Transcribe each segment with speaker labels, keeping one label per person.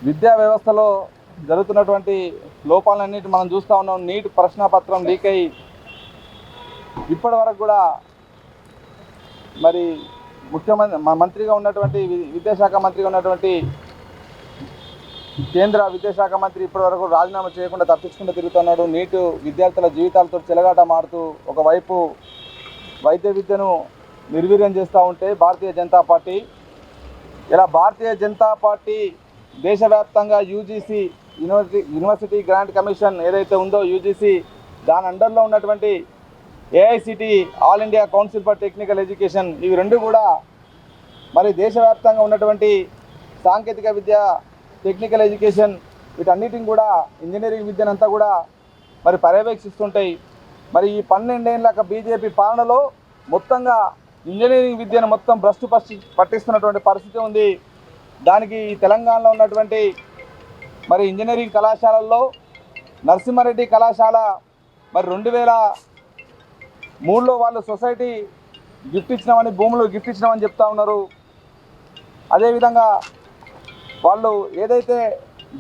Speaker 1: విద్యా వ్యవస్థలో జరుగుతున్నటువంటి లోపాలన్నిటి మనం చూస్తూ ఉన్నాం. నీట్ ప్రశ్నపత్రం లీక్ అయ్యి ఇప్పటి వరకు కూడా మరి మంత్రిగా ఉన్నటువంటి విద్యాశాఖ మంత్రిగా ఉన్నటువంటి కేంద్ర విద్యాశాఖ మంత్రి ఇప్పటివరకు రాజీనామా చేయకుండా తప్పించుకుంటూ తిరుగుతున్నాడు. నీటు విద్యార్థుల జీవితాలతో చెలగాట మారుతూ ఒకవైపు వైద్య విద్యను నిర్వీర్యం చేస్తూ ఉంటే భారతీయ జనతా పార్టీ దేశవ్యాప్తంగా యూజీసీ యూనివర్సిటీ గ్రాంట్ కమిషన్ ఏదైతే ఉందో యూజీసీ దాని అండర్లో ఉన్నటువంటి AICTE all India council for technical education ఇవి రెండు కూడా మరి దేశవ్యాప్తంగా ఉన్నటువంటి సాంకేతిక విద్య టెక్నికల్ ఎడ్యుకేషన్ వీటన్నిటిని కూడా ఇంజనీరింగ్ విద్యనంతా కూడా మరి పర్యవేక్షిస్తుంటాయి. మరి ఈ 12 ఏళ్ళ బీజేపీ పాలనలో మొత్తంగా ఇంజనీరింగ్ విద్యను మొత్తం భ్రష్టు పట్టిస్తున్నటువంటి పరిస్థితి ఉంది. దానికి ఈ తెలంగాణలో ఉన్నటువంటి మరి ఇంజనీరింగ్ కళాశాలల్లో నరసింహారెడ్డి కళాశాల మరి 2003లో వాళ్ళు సొసైటీ గిఫ్ట్ ఇచ్చినామని భూములు గిఫ్ట్ ఇచ్చినామని చెప్తా ఉన్నారు. అదేవిధంగా వాళ్ళు ఏదైతే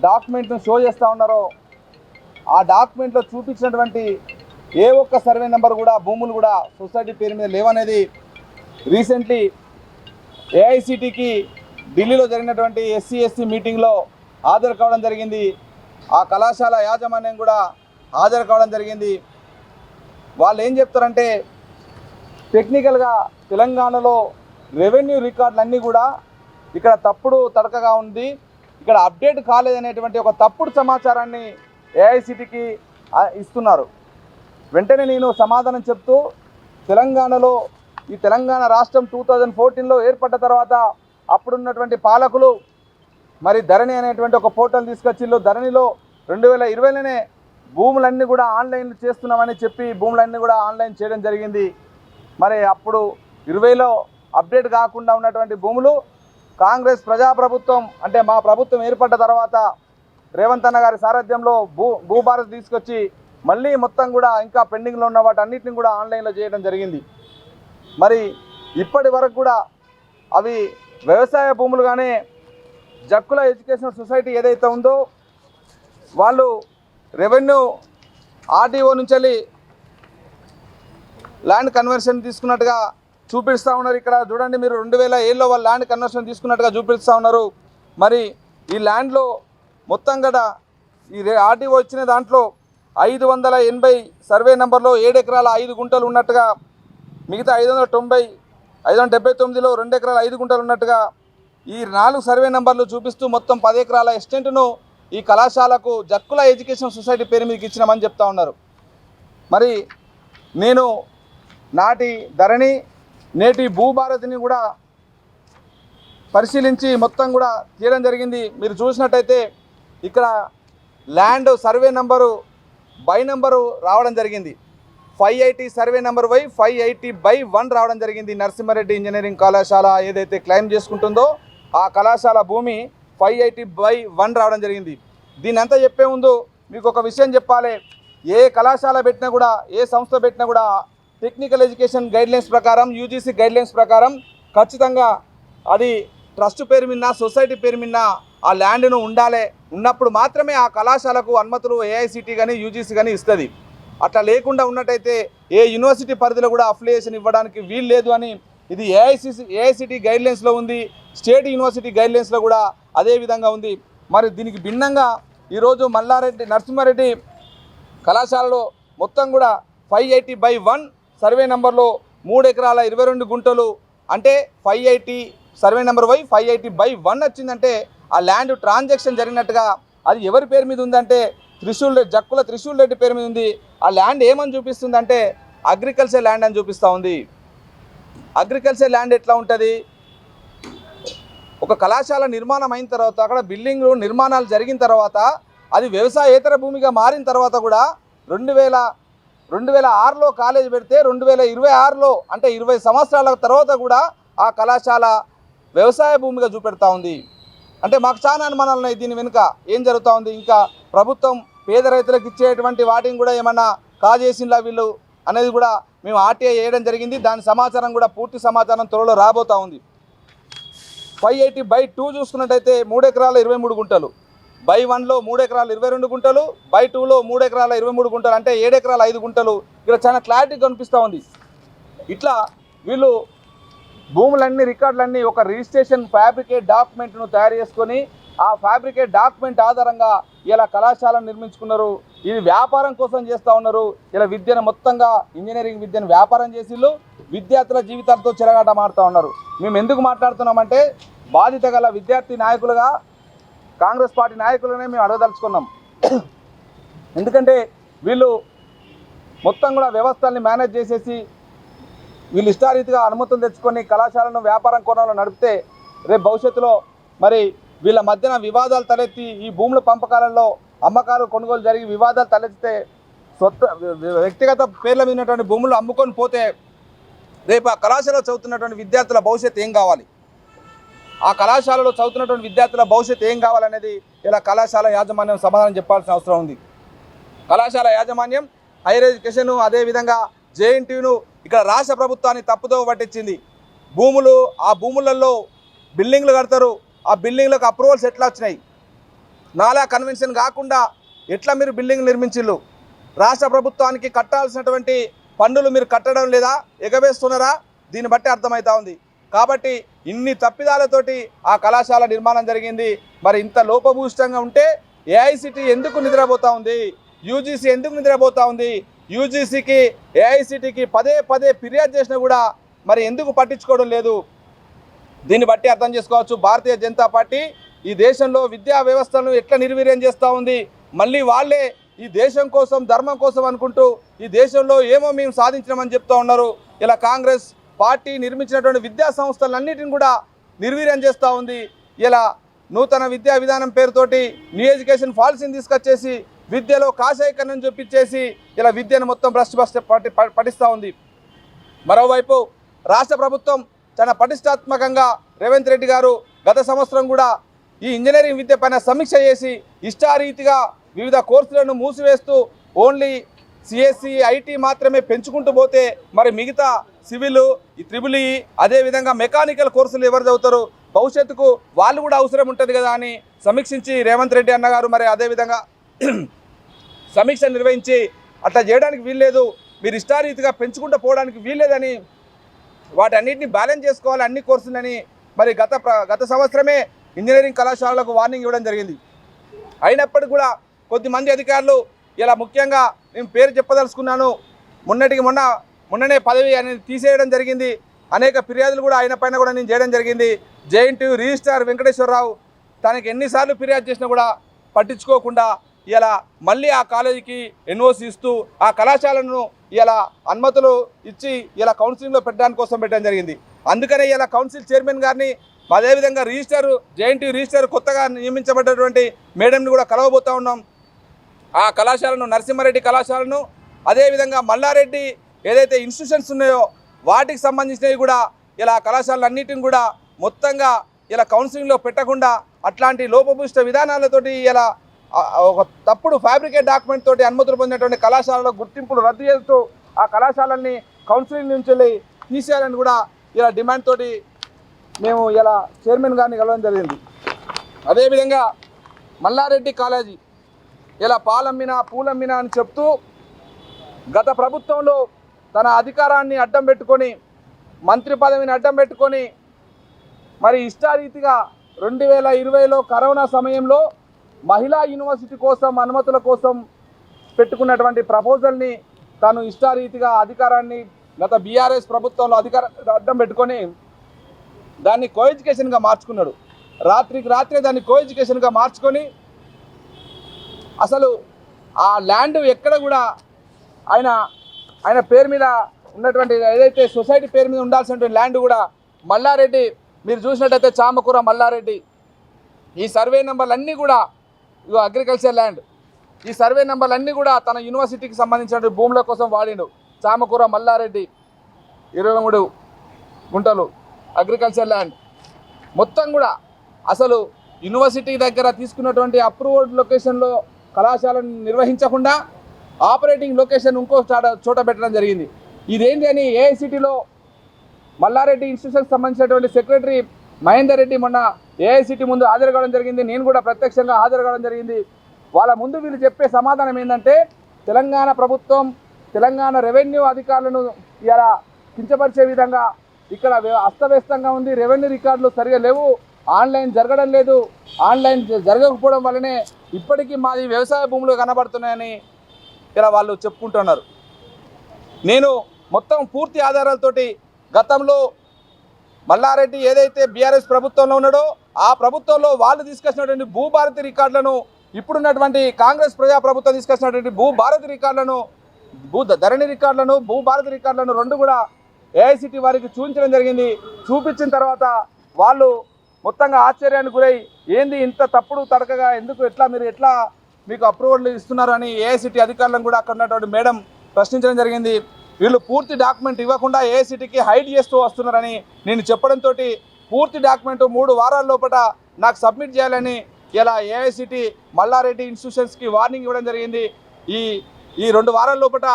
Speaker 1: డాక్యుమెంట్ను షో చేస్తూ ఉన్నారో ఆ డాక్యుమెంట్లో చూపించినటువంటి ఏ ఒక్క సర్వే నెంబర్ కూడా భూములు కూడా సొసైటీ పేరు మీద లేవనేది రీసెంట్లీ ఏఐసిటికి ఢిల్లీలో జరిగినటువంటి ఎస్సీ మీటింగ్లో హాజరు కావడం జరిగింది. ఆ కళాశాల యాజమాన్యం కూడా హాజరు కావడం జరిగింది. వాళ్ళు ఏం చెప్తారంటే టెక్నికల్గా తెలంగాణలో రెవెన్యూ రికార్డులన్నీ కూడా ఇక్కడ తప్పుడు తడకగా ఉంది, ఇక్కడ అప్డేట్ కాలేదనేటువంటి ఒక తప్పుడు సమాచారాన్ని ఏఐసిటికి ఇస్తున్నారు. వెంటనే నేను సమాధానం చెప్తూ తెలంగాణలో ఈ తెలంగాణ రాష్ట్రం 2014లో ఏర్పడ్డ తర్వాత అప్పుడున్నటువంటి పాలకులు మరి ధరణి అనేటువంటి ఒక పోర్టల్ తీసుకొచ్చిళ్ళు. ధరణిలో 2020లోనే భూములన్నీ కూడా ఆన్లైన్ చేస్తున్నామని చెప్పి భూములన్నీ కూడా ఆన్లైన్ చేయడం జరిగింది. మరి అప్పుడు 20లో అప్డేట్ కాకుండా ఉన్నటువంటి భూములు కాంగ్రెస్ ప్రజాప్రభుత్వం అంటే మా ప్రభుత్వం ఏర్పడ్డ తర్వాత రేవంత్ అన్న గారి సారథ్యంలో భూభారత్ తీసుకొచ్చి మళ్ళీ మొత్తం కూడా ఇంకా పెండింగ్లో ఉన్న వాటి అన్నింటిని కూడా ఆన్లైన్లో చేయడం జరిగింది. మరి ఇప్పటి వరకు కూడా అవి వ్యవసాయ భూములుగానే జక్కుల ఎడ్యుకేషనల్ సొసైటీ ఏదైతే ఉందో వాళ్ళు రెవెన్యూ ఆర్టీఓ నుంచి ల్యాండ్ కన్వర్షన్ తీసుకున్నట్టుగా చూపిస్తూ ఉన్నారు. ఇక్కడ చూడండి మీరు 2007లో వాళ్ళు ల్యాండ్ కన్వర్షన్ తీసుకున్నట్టుగా చూపిస్తూ ఉన్నారు. మరి ఈ ల్యాండ్లో మొత్తం కూడా ఈ ఆర్టీఓ వచ్చిన దాంట్లో 580 సర్వే నెంబర్లో 7 ఎకరాల 5 గుంటలు ఉన్నట్టుగా, మిగతా 579లో 2 ఎకరాల 5 గుంటలు ఉన్నట్టుగా ఈ 4 సర్వే నెంబర్లు చూపిస్తూ మొత్తం 10 ఎకరాల ఎక్స్టెంట్ను ఈ కళాశాలకు జక్కుల ఎడ్యుకేషన్ సొసైటీ పేరు మీదకి ఇచ్చినామని చెప్తా ఉన్నారు. మరి నేను నాటి ధరణి నేటి భూభారతిని కూడా పరిశీలించి మొత్తం కూడా తీయడం జరిగింది. మీరు చూసినట్టయితే ఇక్కడ land survey number by number రావడం జరిగింది. 580 సర్వే నెంబర్ వై 580/1 రావడం జరిగింది. నరసింహారెడ్డి ఇంజనీరింగ్ కళాశాల ఏదైతే క్లెయిమ్ చేసుకుంటుందో ఆ కళాశాల భూమి 580/1 రావడం జరిగింది. దీని అంతా చెప్పే ముందు మీకు ఒక విషయం చెప్పాలి. ఏ కళాశాల పెట్టినా కూడా ఏ సంస్థ పెట్టినా కూడా టెక్నికల్ ఎడ్యుకేషన్ గైడ్లైన్స్ ప్రకారం యూజీసీ గైడ్లైన్స్ ప్రకారం ఖచ్చితంగా అది ట్రస్ట్ పేరు మీద సొసైటీ పేరు మీద ఆ ల్యాండ్ను ఉండాలి. ఉన్నప్పుడు మాత్రమే ఆ కళాశాలకు అనుమతులు ఏఐసిటి కానీ యూజీసీ కానీ ఇస్తుంది. అట్లా లేకుండా ఉన్నట్టయితే ఏ యూనివర్సిటీ పరిధిలో కూడా అఫిలియేషన్ ఇవ్వడానికి వీలు లేదు అని ఇది ఏఐసిటి గైడ్లైన్స్లో ఉంది. స్టేట్ యూనివర్సిటీ గైడ్లైన్స్లో కూడా అదే విధంగా ఉంది. మరి దీనికి భిన్నంగా ఈరోజు నరసింహారెడ్డి కళాశాలలో మొత్తం కూడా 580/1 సర్వే నెంబర్లో 3 ఎకరాల 22 గుంటలు అంటే 580 సర్వే నెంబర్ వై 580/1 వచ్చిందంటే ఆ ల్యాండ్ ట్రాన్సాక్షన్ జరిగినట్టుగా అది ఎవరి పేరు మీద ఉందంటే జక్కుల త్రిశూల్ రెడ్డి పేరు మీద ఉంది. ఆ ల్యాండ్ ఏమని చూపిస్తుందంటే అగ్రికల్చర్ ల్యాండ్ అని చూపిస్తూ ఉంది. అగ్రికల్చర్ ల్యాండ్ ఎట్లా ఉంటుంది? ఒక కళాశాల నిర్మాణం అయిన తర్వాత అక్కడ బిల్డింగ్లు నిర్మాణాలు జరిగిన తర్వాత అది వ్యవసాయేతర భూమిగా మారిన తర్వాత కూడా 2006లో కాలేజ్ పెడితే 2026లో అంటే 20 సంవత్సరాల తర్వాత కూడా ఆ కళాశాల వ్యవసాయ భూమిగా చూపెడతా ఉంది. అంటే మాకు చాలా అనుమానాలు ఉన్నాయి దీని వెనుక ఏం జరుగుతూ ఉంది. ఇంకా ప్రభుత్వం పేద రైతులకు ఇచ్చేటువంటి వాటిని కూడా ఏమన్నా కాజేసిందా వీళ్ళు అనేది కూడా మేము ఆర్టీఐ చేయడం జరిగింది. దాని సమాచారం కూడా పూర్తి సమాచారం త్వరలో రాబోతూ ఉంది. 580/2 చూసుకున్నట్టయితే 3 ఎకరాల 23 గుంటలు బై 1లో 3 ఎకరాలు 22 గుంటలు, బై 2లో 3 ఎకరాల 23 గుంటలు, అంటే 7 ఎకరాల 5 గుంటలు. ఇక్కడ చాలా క్లారిటీ కనిపిస్తూ ఉంది. ఇట్లా వీళ్ళు భూములన్నీ రికార్డులన్నీ ఒక రిజిస్ట్రేషన్ ఫ్యాబ్రికేట్ డాక్యుమెంట్ను తయారు చేసుకొని ఆ ఫ్యాబ్రికేట్ డాక్యుమెంట్ ఆధారంగా ఇలా కళాశాలను నిర్మించుకున్నారు. ఇది వ్యాపారం కోసం చేస్తూ ఉన్నారు. ఇలా విద్యను మొత్తంగా ఇంజనీరింగ్ విద్యను వ్యాపారం చేసిళ్ళు విద్యార్థుల జీవితాలతో చెలగాట మాడుతూ ఉన్నారు. మేము ఎందుకు మాట్లాడుతున్నామంటే బాధిత గల విద్యార్థి నాయకులుగా కాంగ్రెస్ పార్టీ నాయకులనే మేము అడగదలుచుకున్నాం. ఎందుకంటే వీళ్ళు మొత్తం కూడా వ్యవస్థల్ని మేనేజ్ చేసేసి వీళ్ళు ఇష్టారీతిగా అనుమతులు తెచ్చుకొని కళాశాలను వ్యాపారం కోణంలో నడిపితే రేపు భవిష్యత్తులో మరి వీళ్ళ మధ్యన వివాదాలు తలెత్తి ఈ భూముల పంపకాలలో అమ్మకాలు కొనుగోలు జరిగి వివాదాలు తలెత్తితే వ్యక్తిగత పేర్ల మీద ఉన్నటువంటి భూములు అమ్ముకొని పోతే రేపు ఆ కళాశాలలో చదువుతున్నటువంటి విద్యార్థుల భవిష్యత్తు ఏం కావాలి, ఆ కళాశాలలో చదువుతున్నటువంటి విద్యార్థుల భవిష్యత్తు ఏం కావాలనేది ఇలా కళాశాల యాజమాన్యం సమాధానం చెప్పాల్సిన అవసరం ఉంది. కళాశాల యాజమాన్యం హైయర్ ఎడ్యుకేషన్ అదేవిధంగా జేఎన్టీయూను ఇక్కడ రాష్ట్ర ప్రభుత్వాన్ని తప్పుదో పట్టించింది. భూములు ఆ భూములలో బిల్డింగ్లు కడతారు, ఆ బిల్డింగ్లకు అప్రూవల్స్ ఎట్లా వచ్చినాయి, నాలా కన్వెన్షన్ కాకుండా ఎట్లా మీరు బిల్డింగ్ నిర్మించిళ్ళు, రాష్ట్ర ప్రభుత్వానికి కట్టాల్సినటువంటి పన్నులు మీరు కట్టడం లేదా, ఎగవేస్తున్నారా, దీన్ని బట్టి అర్థమవుతా ఉంది. కాబట్టి ఇన్ని తప్పిదాలతోటి ఆ కళాశాల నిర్మాణం జరిగింది. మరి ఇంత లోపభూయిష్టంగా ఉంటే ఏఐసిటి ఎందుకు నిద్రపోతూ ఉంది, యూజీసీ ఎందుకు నిద్రపోతూ ఉంది, యూజీసీకి ఏఐసిటికి పదే పదే ఫిర్యాదు చేసినా కూడా మరి ఎందుకు పట్టించుకోవడం లేదు. దీన్ని బట్టి అర్థం చేసుకోవచ్చు భారతీయ జనతా పార్టీ ఈ దేశంలో విద్యా వ్యవస్థను ఎట్లా నిర్వీర్యం చేస్తూ ఉంది. మళ్ళీ వాళ్ళే ఈ దేశం కోసం ధర్మం కోసం అనుకుంటూ ఈ దేశంలో ఏమో మేము సాధించినామని చెప్తూ ఉన్నారు. ఇలా కాంగ్రెస్ పార్టీ నిర్మించినటువంటి విద్యా సంస్థలన్నిటిని కూడా నిర్వీర్యం చేస్తూ ఉంది. ఇలా నూతన విద్యా విధానం పేరుతోటి న్యూ ఎడ్యుకేషన్ పాలసీని తీసుకొచ్చేసి విద్యలో కాషాయకరణం చూపించేసి ఇలా విద్యను మొత్తం పఠిస్తూ ఉంది. మరోవైపు రాష్ట్ర ప్రభుత్వం చాలా పటిష్టాత్మకంగా రేవంత్ రెడ్డి గారు గత సంవత్సరం కూడా ఈ ఇంజనీరింగ్ విద్య పైన సమీక్ష చేసి ఇష్టారీతిగా వివిధ కోర్సులను మూసివేస్తూ ఓన్లీ సిఎస్సి ఐటీ మాత్రమే పెంచుకుంటూ పోతే మరి మిగతా సివిల్ త్రిబుల్ ఈ అదేవిధంగా మెకానికల్ కోర్సులు ఎవరు చదువుతారు, భవిష్యత్తుకు వాళ్ళు కూడా అవసరం ఉంటుంది కదా అని సమీక్షించి రేవంత్ రెడ్డి అన్నగారు మరి అదేవిధంగా సమీక్ష నిర్వహించి అట్లా చేయడానికి వీల్లేదు, మీరు ఇష్టారీతిగా పెంచుకుంటూ పోవడానికి వీల్లేదని వాటన్నిటిని బ్యాలెన్స్ చేసుకోవాలి అన్ని కోర్సులని మరి గత సంవత్సరమే ఇంజనీరింగ్ కళాశాలలకు వార్నింగ్ ఇవ్వడం జరిగింది. అయినప్పటికీ కూడా కొద్దిమంది అధికారులు ఇలా ముఖ్యంగా నేను పేరు చెప్పదలుచుకున్నాను, మొన్ననే పదవి అనేది తీసేయడం జరిగింది. అనేక ఫిర్యాదులు కూడా ఆయన పైన కూడా నేను చేయడం జరిగింది. జేఎన్టీయూ రిజిస్ట్రార్ వెంకటేశ్వరరావు తనకి ఎన్నిసార్లు ఫిర్యాదు చేసినా కూడా పట్టించుకోకుండా ఇలా మళ్ళీ ఆ కాలేజీకి ఎన్ఓసి ఇస్తూ ఆ కళాశాలను ఇలా అనుమతులు ఇచ్చి ఇలా కౌన్సిలింగ్లో పెట్టడానికి కోసం పెట్టడం జరిగింది. అందుకనే ఇలా కౌన్సిల్ చైర్మన్ గారిని అదేవిధంగా జేఎన్టీయూ రిజిస్ట్రార్ కొత్తగా నియమించబడ్డటువంటి మేడంని కూడా కలవబోతూ ఉన్నాం. ఆ కళాశాలను నరసింహారెడ్డి కళాశాలను అదేవిధంగా మల్లారెడ్డి ఏదైతే ఇన్స్టిట్యూషన్స్ ఉన్నాయో వాటికి సంబంధించినవి కూడా ఇలా కళాశాలన్నిటిని కూడా మొత్తంగా ఇలా కౌన్సిలింగ్లో పెట్టకుండా అట్లాంటి లోపభూయిష్ట విధానాలతోటి ఇలా ఒక తప్పుడు ఫ్యాబ్రికేట్ డాక్యుమెంట్ తోటి అనుమతులు పొందినటువంటి కళాశాలలో గుర్తింపులు రద్దు చేస్తూ ఆ కళాశాలల్ని కౌన్సిలింగ్ నుంచి తీసేయాలని కూడా ఇలా డిమాండ్ తోటి మేము ఇలా చైర్మన్ గారిని కలవడం జరిగింది. అదేవిధంగా మల్లారెడ్డి కాలేజీ ఇలా పాలమ్మినా పూలమ్మినా అని చెప్తూ గత ప్రభుత్వంలో తన అధికారాన్ని అడ్డం పెట్టుకొని మంత్రి పదవిని అడ్డం పెట్టుకొని మరి ఇష్టారీతిగా 2020లో కరోనా సమయంలో మహిళా యూనివర్సిటీ కోసం అనుమతుల కోసం పెట్టుకున్నటువంటి ప్రపోజల్ని తాను ఇష్టారీతిగా అధికారాన్ని గత బీఆర్ఎస్ ప్రభుత్వంలో అధికారాన్ని అడ్డం పెట్టుకొని దాన్ని కోఎడ్యుకేషన్గా మార్చుకున్నాడు. రాత్రికి రాత్రే దాన్ని కోఎడ్యుకేషన్గా మార్చుకొని అసలు ఆ ల్యాండ్ ఎక్కడ కూడా ఆయన పేరు మీద ఉన్నటువంటి ఏదైతే సొసైటీ పేరు మీద ఉండాల్సినటువంటి ల్యాండ్ కూడా మల్లారెడ్డి మీరు చూసినట్టయితే చామకూర మల్లారెడ్డి ఈ సర్వే నెంబర్లన్నీ కూడా అగ్రికల్చర్ ల్యాండ్ ఈ సర్వే నెంబర్లన్నీ కూడా తన యూనివర్సిటీకి సంబంధించిన భూముల కోసం వాడిండు. చామకూర మల్లారెడ్డి 23 గుంటలు అగ్రికల్చర్ ల్యాండ్ మొత్తం కూడా అసలు యూనివర్సిటీ దగ్గర తీసుకున్నటువంటి అప్రూవ్డ్ లొకేషన్లో కళాశాలను నిర్వహించకుండా ఆపరేటింగ్ లొకేషన్ ఇంకో చోట పెట్టడం జరిగింది. ఇదేంటి అని ఏఐసిటీలో మల్లారెడ్డి ఇన్స్టిట్యూషన్కి సంబంధించినటువంటి సెక్రటరీ మహేందర్ రెడ్డి మొన్న ఏఐసిటీ ముందు హాజరు కావడం జరిగింది. నేను కూడా ప్రత్యక్షంగా హాజరు కావడం జరిగింది. వాళ్ళ ముందు వీళ్ళు చెప్పే సమాధానం ఏంటంటే తెలంగాణ ప్రభుత్వం తెలంగాణ రెవెన్యూ అధికారులను ఇలా కించపరిచే విధంగా ఇక్కడ అస్తవ్యస్తంగా ఉంది, రెవెన్యూ రికార్డులు సరిగా లేవు, ఆన్లైన్ జరగడం లేదు, ఆన్లైన్ జరగకపోవడం వల్లనే ఇప్పటికీ మాది వ్యవసాయ భూములు కనబడుతున్నాయని ఇలా వాళ్ళు చెప్పుకుంటున్నారు. నేను మొత్తం పూర్తి ఆధారాలతోటి గతంలో మల్లారెడ్డి ఏదైతే బీఆర్ఎస్ ప్రభుత్వంలో ఉన్నాడో ఆ ప్రభుత్వంలో వాళ్ళు తీసుకొచ్చినటువంటి భూభారతి రికార్డులను, ఇప్పుడున్నటువంటి కాంగ్రెస్ ప్రజాప్రభుత్వం తీసుకొచ్చినటువంటి భూభారతి రికార్డులను, ధరణి రికార్డులను, భూభారతి రికార్డులను రెండు కూడా ఏఐసిటీ వారికి చూపించడం జరిగింది. చూపించిన తర్వాత వాళ్ళు మొత్తంగా ఆశ్చర్యానికి గురై ఏంది ఇంత తప్పుడు తడకగా ఎందుకు మీరు ఎట్లా మీకు అప్రూవల్ ఇస్తున్నారు అని ఏఐసిటీ అధికారులను కూడా అక్కడ ఉన్నటువంటి మేడం ప్రశ్నించడం జరిగింది. వీళ్ళు పూర్తి డాక్యుమెంట్ ఇవ్వకుండా ఏఐసిటీకి హైడ్ చేస్తూ వస్తున్నారని నేను చెప్పడంతో పూర్తి డాక్యుమెంట్ 3 వారాల లోపల నాకు సబ్మిట్ చేయాలని ఇలా ఏఐసిటీ మల్లారెడ్డి ఇన్స్టిట్యూషన్స్కి వార్నింగ్ ఇవ్వడం జరిగింది. ఈ 2 వారాల లోపల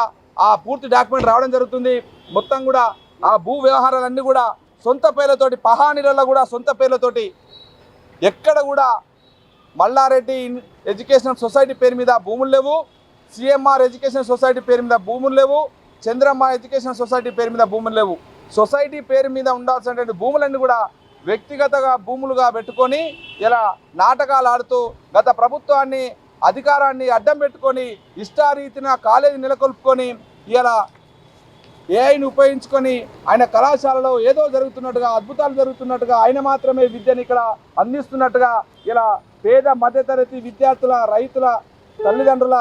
Speaker 1: ఆ పూర్తి డాక్యుమెంట్ రావడం జరుగుతుంది. మొత్తం కూడా ఆ భూ వ్యవహారాలన్నీ కూడా సొంత పేర్లతోటి, పహానీలలో కూడా సొంత పేర్లతోటి, ఎక్కడ కూడా మల్లారెడ్డి ఎడ్యుకేషనల్ సొసైటీ పేరు మీద భూములు లేవు, సిఎంఆర్ ఎడ్యుకేషనల్ సొసైటీ పేరు మీద భూములు లేవు, చంద్రమ్మ ఎడ్యుకేషనల్ సొసైటీ పేరు మీద భూములు లేవు. సొసైటీ పేరు మీద ఉండాల్సినటువంటి భూములన్నీ కూడా వ్యక్తిగతంగా భూములుగా పెట్టుకొని ఇలా నాటకాలు ఆడుతూ గత ప్రభుత్వాన్ని అధికారాన్ని అడ్డం పెట్టుకొని ఇష్టారీతిన కాలేజీ నెలకొల్పుకొని ఇలా ఏఐని ఉపయోగించుకొని ఆయన కళాశాలలో ఏదో జరుగుతున్నట్టుగా, అద్భుతాలు జరుగుతున్నట్టుగా, ఆయన మాత్రమే విద్యను ఇక్కడ అందిస్తున్నట్టుగా ఇలా పేద మధ్యతరగతి విద్యార్థుల, రైతుల, తల్లిదండ్రుల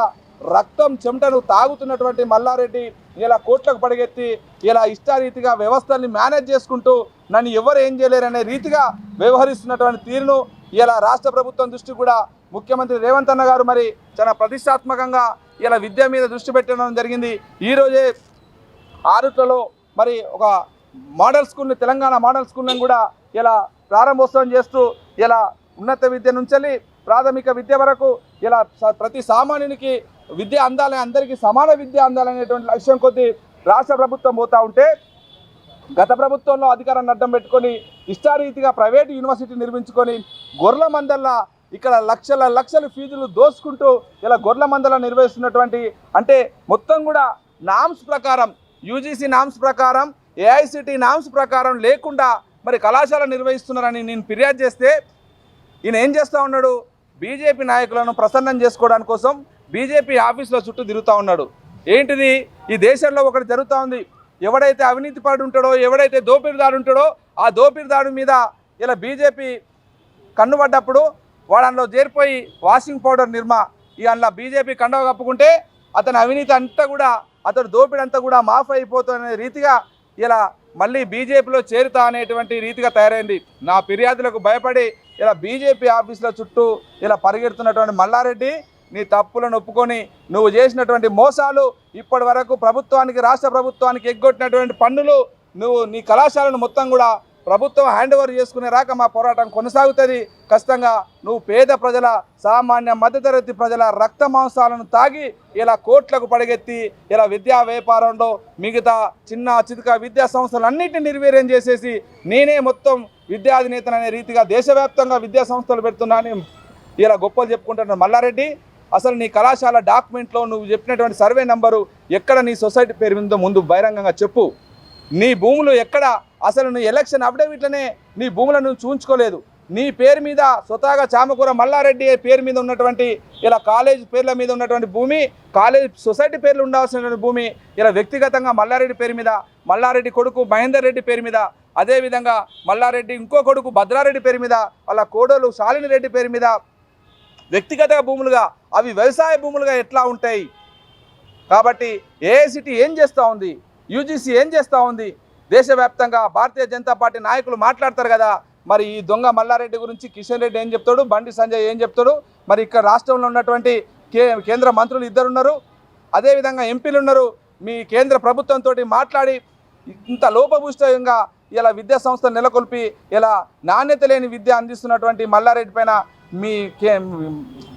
Speaker 1: రక్తం చెమటను తాగుతున్నటువంటి మల్లారెడ్డి ఇలా కోట్లకు పడగెత్తి ఇలా ఇష్టారీతిగా వ్యవస్థల్ని మేనేజ్ చేసుకుంటూ నన్ను ఎవరు ఏం చేయలేరనే రీతిగా వ్యవహరిస్తున్నటువంటి తీరును ఇలా రాష్ట్ర ప్రభుత్వం దృష్టి కూడా ముఖ్యమంత్రి రేవంత్ అన్న గారు మరి చాలా ప్రతిష్టాత్మకంగా ఇలా విద్య మీద దృష్టి పెట్టడం జరిగింది. ఈరోజే ఆరుట్లలో మరి ఒక మోడల్ స్కూల్ని, తెలంగాణ మోడల్ స్కూల్ని కూడా ఇలా ప్రారంభోత్సవం చేస్తూ ఇలా ఉన్నత విద్య నుంచి ప్రాథమిక విద్య వరకు ఇలా ప్రతి సామాన్యునికి విద్య అందాలని, అందరికీ సమాన విద్య అందాలనేటువంటి లక్ష్యం కొద్దీ రాష్ట్ర ప్రభుత్వం పోతూ ఉంటే గత ప్రభుత్వంలో అధికారాన్ని అడ్డం పెట్టుకొని ఇష్టారీతిగా ప్రైవేటు యూనివర్సిటీ నిర్మించుకొని గొర్రెల మందల్లా ఇక్కడ లక్షల ఫీజులు దోసుకుంటూ ఇలా గొర్రెల మందల నిర్వహిస్తున్నటువంటి, అంటే మొత్తం కూడా నామ్స్ ప్రకారం, యూజీసీ నామ్స్ ప్రకారం, ఏఐసిటీ నామ్స్ ప్రకారం లేకుండా మరి కళాశాల నిర్వహిస్తున్నారని నేను ఫిర్యాదు చేస్తే ఈయన ఏం చేస్తూ ఉన్నాడు, బీజేపీ నాయకులను ప్రసన్నం చేసుకోవడానికి కోసం బీజేపీ ఆఫీసులో చుట్టూ తిరుగుతూ ఉన్నాడు. ఏంటిది, ఈ దేశంలో ఒకటి జరుగుతూ ఉంది. ఎవడైతే అవినీతిపరుడు ఉంటాడో, ఎవడైతే దోపిడీదారు ఉంటాడో ఆ దోపిడీదారు మీద ఇలా బీజేపీ కన్నుపడ్డప్పుడు వాడు అందులో చేరిపోయి వాషింగ్ పౌడర్ నిర్మా అందులో బీజేపీ కండవ కప్పుకుంటే అతని అవినీతి అంతా కూడా, అతడు దోపిడీ అంతా కూడా మాఫ్ అయిపోతున్న రీతిగా ఇలా మళ్ళీ బీజేపీలో చేరుతా అనేటువంటి రీతిగా తయారైంది. నా ఫిర్యాదులకు భయపడి ఇలా బీజేపీ ఆఫీసుల చుట్టూ ఇలా పరిగెడుతున్నటువంటి మల్లారెడ్డి, నీ తప్పులను ఒప్పుకొని నువ్వు చేసినటువంటి మోసాలు, ఇప్పటి వరకు ప్రభుత్వానికి, రాష్ట్ర ప్రభుత్వానికి ఎగ్గొట్టినటువంటి పన్నులు, నువ్వు నీ కళాశాలను మొత్తం కూడా ప్రభుత్వం హ్యాండ్ ఓవర్ చేసుకునే రాక మా పోరాటం కొనసాగుతుంది. ఖచ్చితంగా నువ్వు పేద ప్రజల, సామాన్య మధ్యతరగతి ప్రజల రక్త మాంసాలను తాగి ఇలా కోట్లకు పడగెత్తి ఇలా విద్యా వ్యాపారంలో మిగతా చిన్న చితక విద్యా సంస్థలన్నింటినీ నిర్వీర్యం చేసేసి నేనే మొత్తం విద్యాధినేతననే రీతిగా దేశవ్యాప్తంగా విద్యా సంస్థలు పెడుతున్నానని ఇలా గొప్పలు చెప్పుకుంటున్నాను. మల్లారెడ్డి, అసలు నీ కళాశాల డాక్యుమెంట్లో నువ్వు చెప్పినటువంటి సర్వే నెంబరు ఎక్కడ, నీ సొసైటీ పేరు మీద ముందు బహిరంగంగా చెప్పు. నీ భూములు ఎక్కడ, అసలు నీ ఎలక్షన్ అఫిడవిట్లనే నీ భూములను చూంచుకోలేదు. నీ పేరు మీద స్వతహాగా చామకూర మల్లారెడ్డి పేరు మీద ఉన్నటువంటి ఇలా కాలేజ్ పేర్ల మీద ఉన్నటువంటి భూమి, కాలేజ్ సొసైటీ పేర్లు ఉండాల్సినటువంటి భూమి ఇలా వ్యక్తిగతంగా మల్లారెడ్డి పేరు మీద, మల్లారెడ్డి కొడుకు మహేందర్ రెడ్డి పేరు మీద, అదేవిధంగా మల్లారెడ్డి ఇంకో కొడుకు భద్రారెడ్డి పేరు మీద, వాళ్ళ కోడలు శాలిని రెడ్డి పేరు మీద వ్యక్తిగత భూములుగా, అవి వ్యవసాయ భూములుగా ఎట్లా ఉంటాయి? కాబట్టి ఏఐసిటీ ఏం చేస్తూ ఉంది, యూజీసీ ఏం చేస్తూ ఉంది? దేశవ్యాప్తంగా భారతీయ జనతా పార్టీ నాయకులు మాట్లాడతారు కదా, మరి ఈ దొంగ మల్లారెడ్డి గురించి కిషన్ రెడ్డి ఏం చెప్తాడు, బండి సంజయ్ ఏం చెప్తాడు, మరి ఇక్కడ రాష్ట్రంలో ఉన్నటువంటి కేంద్ర మంత్రులు 2 ఉన్నారు, అదేవిధంగా ఎంపీలు ఉన్నారు. మీ కేంద్ర ప్రభుత్వంతో మాట్లాడి ఇంత లోపభూయిష్టంగా ఇలా విద్యా సంస్థలు నెలకొల్పి ఇలా నాణ్యత లేని విద్య అందిస్తున్నటువంటి మల్లారెడ్డి పైన మీ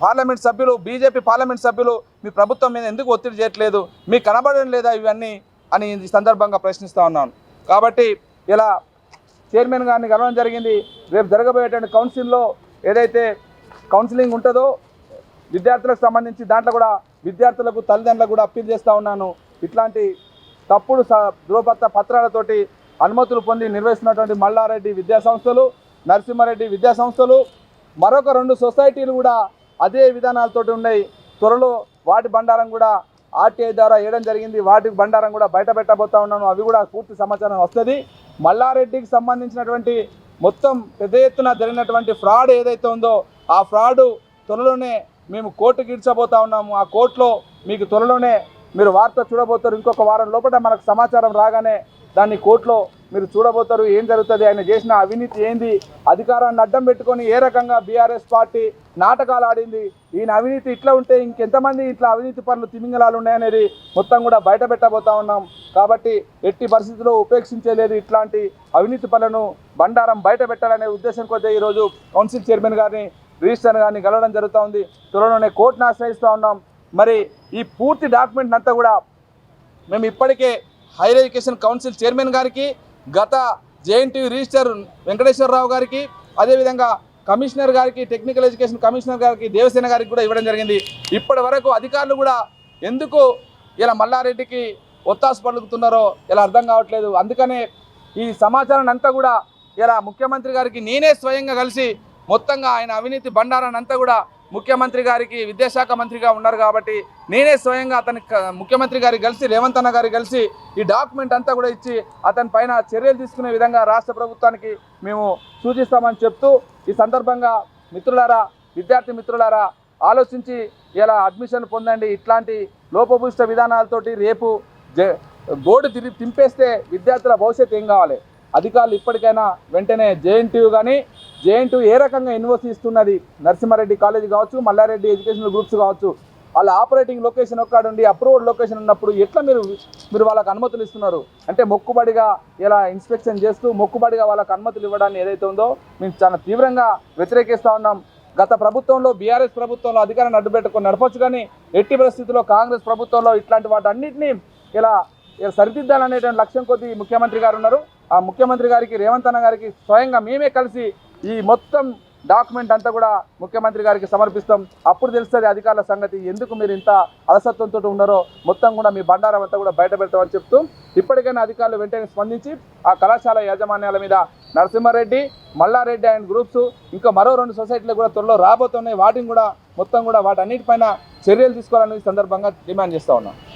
Speaker 1: పార్లమెంట్ సభ్యులు, బీజేపీ పార్లమెంట్ సభ్యులు మీ ప్రభుత్వం మీద ఎందుకు ఒత్తిడి చేయట్లేదు? మీకు కనబడడం లేదా ఇవన్నీ అని ఈ సందర్భంగా ప్రశ్నిస్తూ ఉన్నాను. కాబట్టి ఇలా చైర్మన్ గారిని కలవడం జరిగింది. రేపు జరగబోయేటువంటి కౌన్సిల్లో ఏదైతే కౌన్సిలింగ్ ఉంటుందో విద్యార్థులకు సంబంధించి దాంట్లో కూడా విద్యార్థులకు తల్లిదండ్రులకు కూడా అప్పీల్ చేస్తూ ఉన్నాను. ఇట్లాంటి తప్పుడు ధృవపత్ర పత్రాలతోటి అనుమతులు పొంది నిర్వహిస్తున్నటువంటి మల్లారెడ్డి విద్యా సంస్థలు, నరసింహారెడ్డి విద్యా సంస్థలు, మరొక 2 సొసైటీలు కూడా అదే విధానాలతోటి ఉన్నాయి. త్వరలో వాటి బండారం కూడా ఆర్టీఐ ద్వారా వేయడం జరిగింది. వాటి బండారం కూడా బయట పెట్టబోతా ఉన్నాను. అవి కూడా పూర్తి సమాచారం వస్తుంది. మల్లారెడ్డికి సంబంధించినటువంటి మొత్తం పెద్ద ఎత్తున జరిగినటువంటి ఫ్రాడ్ ఏదైతే ఉందో ఆ ఫ్రాడ్ త్వరలోనే మేము కోర్టుకి ఇడ్చబోతా ఉన్నాము. ఆ కోర్టులో మీకు త్వరలోనే మీరు వార్త చూడబోతారు. ఇంకొక వారం లోపల మనకు సమాచారం రాగానే దాన్ని కోర్టులో మీరు చూడబోతారు. ఏం జరుగుతుంది, ఆయన చేసిన అవినీతి ఏంది, అధికారాన్ని అడ్డం పెట్టుకొని ఏ రకంగా బీఆర్ఎస్ పార్టీ నాటకాలు ఆడింది, ఈయన అవినీతి ఇట్లా ఉంటే ఇంకెంతమంది ఇట్లా అవినీతి పనులు తిమింగలాలు ఉన్నాయనేది మొత్తం కూడా బయట పెట్టబోతా ఉన్నాం. కాబట్టి ఎట్టి పరిస్థితుల్లో ఉపేక్షించలేదు. ఇట్లాంటి అవినీతి పనులను బండారం బయట పెట్టాలనే ఉద్దేశం కొద్దీ ఈరోజు కౌన్సిల్ చైర్మన్ గారిని, రిజిస్టర్ గారిని కలవడం జరుగుతూ ఉంది. త్వరలోనే కోర్టును ఆశ్రయిస్తూ ఉన్నాం. మరి ఈ పూర్తి డాక్యుమెంట్ అంతా కూడా మేము ఇప్పటికే హైయర్ ఎడ్యుకేషన్ కౌన్సిల్ చైర్మన్ గారికి, గత జేఎన్టీయూ రిజిస్టర్ వెంకటేశ్వరరావు గారికి, అదేవిధంగా కమిషనర్ గారికి, టెక్నికల్ ఎడ్యుకేషన్ కమిషనర్ గారికి, దేవసేన గారికి కూడా ఇవ్వడం జరిగింది. ఇప్పటి వరకు అధికారులు కూడా ఎందుకు ఇలా మల్లారెడ్డికి ఒత్తాసు పలుకుతున్నారో ఇలా అర్థం కావట్లేదు. అందుకనే ఈ సమాచారాన్ని అంతా కూడా ఇలా ముఖ్యమంత్రి గారికి నేనే స్వయంగా కలిసి మొత్తంగా ఆయన అవినీతి బండారాన్ని అంతా కూడా ముఖ్యమంత్రి గారికి, విద్యాశాఖ మంత్రిగా ఉన్నారు కాబట్టి నేనే స్వయంగా ముఖ్యమంత్రి గారికి కలిసి, రేవంత్ అన్న గారికి కలిసి ఈ డాక్యుమెంట్ అంతా కూడా ఇచ్చి అతని పైన చర్యలు తీసుకునే విధంగా రాష్ట్ర ప్రభుత్వానికి మేము సూచిస్తామని చెప్తూ, ఈ సందర్భంగా మిత్రులారా, విద్యార్థి మిత్రులారా, ఆలోచించి ఇలా అడ్మిషన్ పొందండి. ఇట్లాంటి లోపభూయిష్ట విధానాలతోటి రేపు బోర్డు తింపేస్తే విద్యార్థుల భవిష్యత్తు ఏం కావాలి? అధికారులు ఇప్పటికైనా వెంటనే జేఎన్టీయూ ఏ రకంగా యూనివర్సిటీ ఇస్తున్నది, నరసింహారెడ్డి కాలేజీ కావచ్చు, మల్లారెడ్డి ఎడ్యుకేషనల్ గ్రూప్స్ కావచ్చు, వాళ్ళ ఆపరేటింగ్ లొకేషన్ ఒక్కడుండి అప్రూవ్డ్ లొకేషన్ ఉన్నప్పుడు ఎట్లా మీరు వాళ్ళకి అనుమతులు ఇస్తున్నారు? అంటే మొక్కుబడిగా ఇలా ఇన్స్పెక్షన్ చేస్తూ మొక్కుబడిగా వాళ్ళకి అనుమతులు ఇవ్వడాన్ని ఏదైతే ఉందో మేము చాలా తీవ్రంగా వ్యతిరేకిస్తూ ఉన్నాం. గత ప్రభుత్వంలో బీఆర్ఎస్ ప్రభుత్వంలో అధికారాన్ని అడ్డుపెట్టుకొని నడపచ్చు, కానీ ఎట్టి పరిస్థితుల్లో కాంగ్రెస్ ప్రభుత్వంలో ఇట్లాంటి వాటన్నిటినీ ఇలా సరిదిద్దాలనేటువంటి లక్ష్యం కొద్దీ ముఖ్యమంత్రి గారు ఉన్నారు. ఆ ముఖ్యమంత్రి గారికి, రేవంత్ అన్న గారికి స్వయంగా మేమే కలిసి ఈ మొత్తం డాక్యుమెంట్ అంతా కూడా ముఖ్యమంత్రి గారికి సమర్పిస్తాం. అప్పుడు తెలుస్తుంది అధికారుల సంగతి, ఎందుకు మీరు ఇంత అలసత్వంతో ఉన్నారో మొత్తం కూడా మీ బండారం అంతా కూడా బయట పెడతామని చెప్తూ, ఇప్పటికైనా అధికారులు వెంటనే స్పందించి ఆ కళాశాల యాజమాన్యాల మీద నరసింహారెడ్డి, మల్లారెడ్డి అండ్ గ్రూప్స్ ఇంకా మరో 2 సొసైటీలు కూడా త్వరలో రాబోతున్నాయి. వాటిని కూడా మొత్తం కూడా వాటన్నిటిపైన చర్యలు తీసుకోవాలని సందర్భంగా డిమాండ్ చేస్తూ ఉన్నాం.